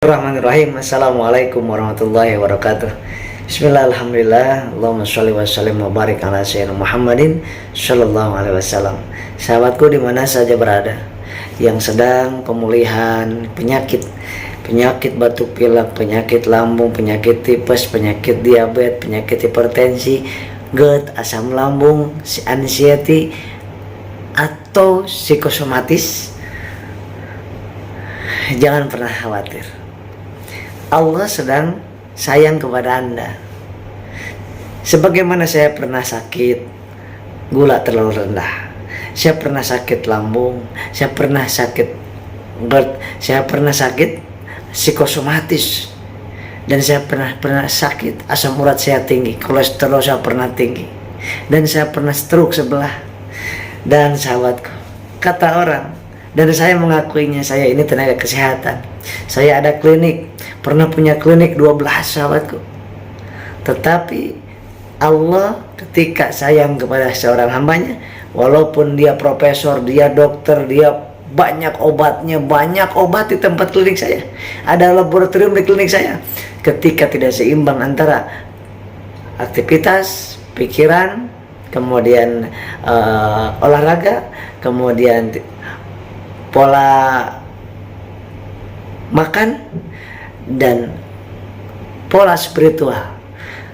Bismillahirrahmanirrahim. Assalamualaikum warahmatullahi wabarakatuh. Bismillah, alhamdulillah, Allahumma sholli wa sallim wa barik ala sayyidina Muhammadin sallallahu alaihi wasallam. Sahabatku di mana saja berada, yang sedang pemulihan penyakit batuk pilek, penyakit lambung, penyakit tipes, penyakit diabetes, penyakit hipertensi, GERD, asam lambung, anxiety atau psikosomatis, jangan pernah khawatir. Allah sedang sayang kepada Anda. Sebagaimana saya pernah sakit gula terlalu rendah, saya pernah sakit lambung, saya pernah sakit GERD, saya pernah sakit psikosomatis, dan saya pernah sakit asam urat saya tinggi, kolesterol saya pernah tinggi, dan saya pernah stroke sebelah. Dan sahabatku, kata orang, dan saya mengakuinya, saya ini tenaga kesehatan, saya ada klinik, pernah punya klinik 12 sahabatku. Tetapi Allah ketika sayang kepada seorang hambanya, walaupun dia profesor, dia dokter, dia banyak obatnya, banyak obat di tempat klinik saya, ada laboratorium di klinik saya, ketika tidak seimbang antara aktivitas, pikiran, kemudian olahraga, kemudian pola makan, dan pola spiritual,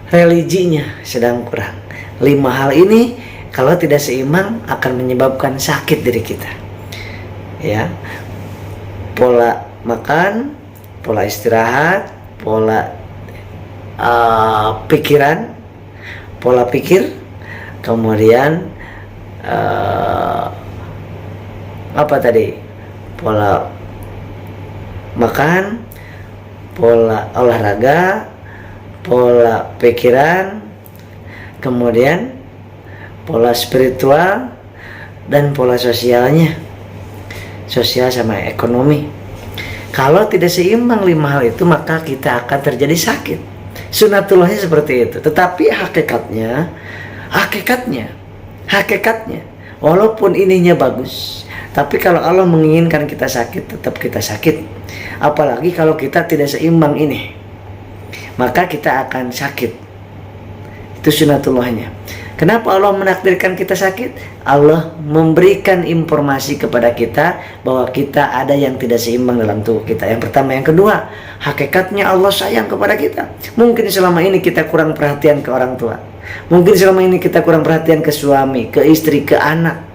religinya sedang kurang. 5 hal ini kalau tidak seimbang akan menyebabkan sakit diri kita. Ya, pola makan, pola istirahat, pola pikiran, pola pikir, kemudian apa tadi? Pola makan, pola olahraga, pola pikiran, kemudian pola spiritual, dan pola sosialnya, sosial sama ekonomi. Kalau tidak seimbang 5 hal itu, maka kita akan terjadi sakit. Sunatullahnya seperti itu. Tetapi hakikatnya walaupun ininya bagus, tapi kalau Allah menginginkan kita sakit, tetap kita sakit. Apalagi kalau kita tidak seimbang ini, maka kita akan sakit. Itu sunatullahnya. Kenapa Allah menakdirkan kita sakit? Allah memberikan informasi kepada kita bahwa kita ada yang tidak seimbang dalam tubuh kita. Yang pertama. Yang kedua, hakikatnya Allah sayang kepada kita. Mungkin selama ini kita kurang perhatian ke orang tua, mungkin selama ini kita kurang perhatian ke suami, ke istri, ke anak,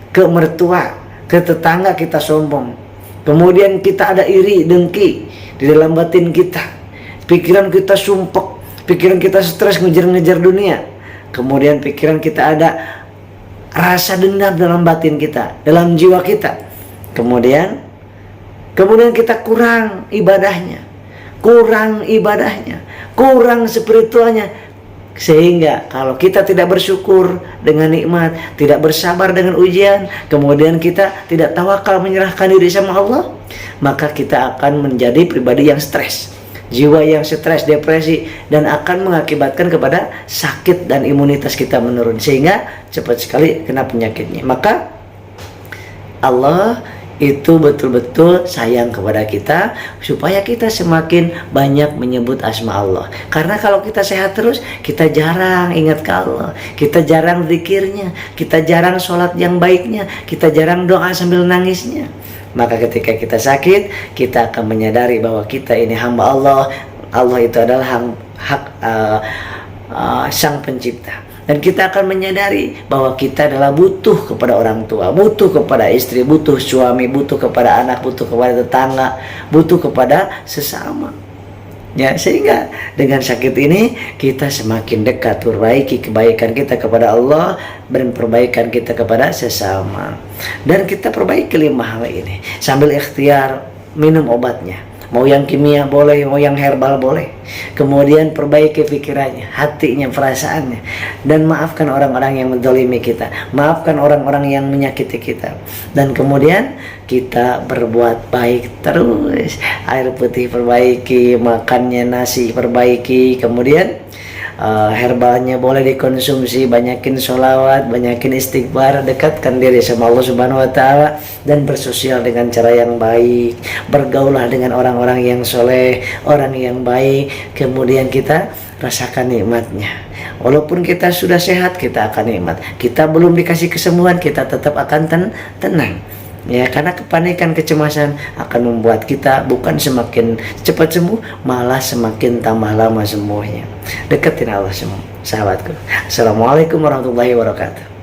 ke mertua, ke tetangga, kita sombong. Kemudian kita ada iri, dengki di dalam batin kita. Pikiran kita sumpek, pikiran kita stres ngejar-ngejar dunia. Kemudian pikiran kita ada rasa dendam dalam batin kita, dalam jiwa kita. Kemudian kita kurang ibadahnya, kurang spiritualnya. Sehingga kalau kita tidak bersyukur dengan nikmat, tidak bersabar dengan ujian, kemudian kita tidak tawakal menyerahkan diri sama Allah, maka kita akan menjadi pribadi yang stres, jiwa yang stres, depresi, dan akan mengakibatkan kepada sakit dan imunitas kita menurun, sehingga cepat sekali kena penyakitnya. Maka Allah itu betul-betul sayang kepada kita supaya kita semakin banyak menyebut asma Allah. Karena kalau kita sehat terus, kita jarang ingat ke Allah, kita jarang zikirnya, kita jarang sholat yang baiknya, kita jarang doa sambil nangisnya. Maka ketika kita sakit, kita akan menyadari bahwa kita ini hamba Allah. Allah itu adalah Sang Pencipta. Dan kita akan menyadari bahwa kita adalah butuh kepada orang tua, butuh kepada istri, butuh suami, butuh kepada anak, butuh kepada tetangga, butuh kepada sesama. Ya, sehingga dengan sakit ini kita semakin dekat perbaiki kebaikan kita kepada Allah dan perbaikan kita kepada sesama. Dan kita perbaiki 5 hal ini sambil ikhtiar minum obatnya. Mau yang kimia boleh, mau yang herbal boleh. Kemudian perbaiki pikirannya, hatinya, perasaannya, dan maafkan orang-orang yang menzalimi kita, maafkan orang-orang yang menyakiti kita. Dan kemudian kita berbuat baik terus. Air putih perbaiki, makannya nasi perbaiki, kemudian herbalnya boleh dikonsumsi, banyakin sholawat, banyakin istighfar, dekatkan diri sama Allah Subhanahu wa Ta'ala, dan bersosial dengan cara yang baik, bergaulah dengan orang-orang yang soleh, orang yang baik, kemudian kita rasakan nikmatnya. Walaupun kita sudah sehat, kita akan nikmat. Kita belum dikasih kesembuhan, kita tetap akan tenang. Ya, karena kepanikan, kecemasan akan membuat kita bukan semakin cepat sembuh, malah semakin tambah lama sembuhnya. Deketin Allah semua, sahabatku. Assalamualaikum warahmatullahi wabarakatuh.